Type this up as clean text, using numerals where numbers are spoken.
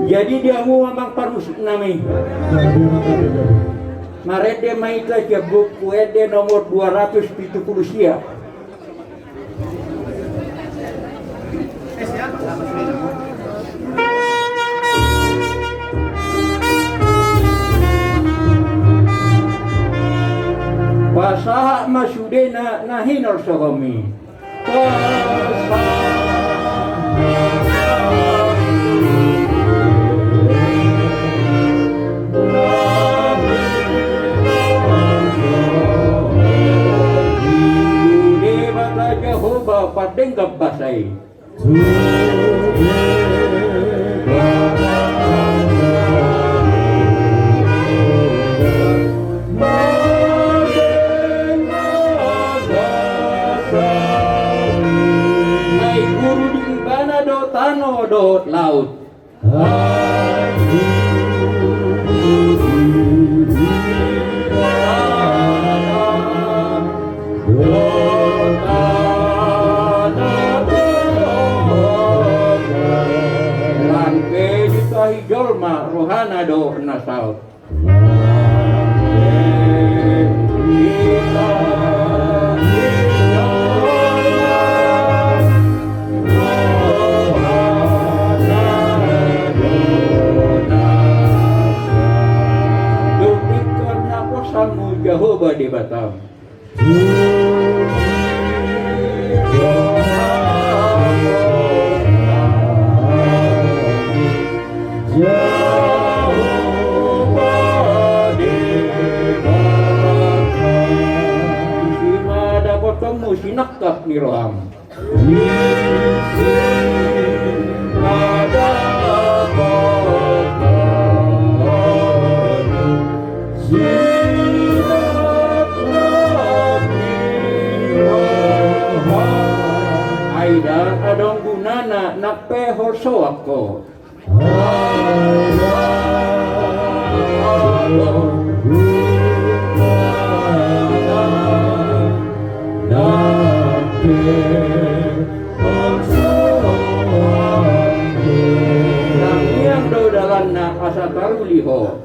Jadi dia mau memang parusik nami. Marede maitlah ke buku ede nomor 270 siap. Pasaha masudena nahinor sogomi. Jehovah padenggap basai. Mai guru di ibana do tano do laut. Jolma rohana do nasal. Dukikon naposamu Jehovah di Batam. Kamu sinakap ni roham. Aidan adong gunana nakpe horso ako. Nang yang do dalan na asa taruliho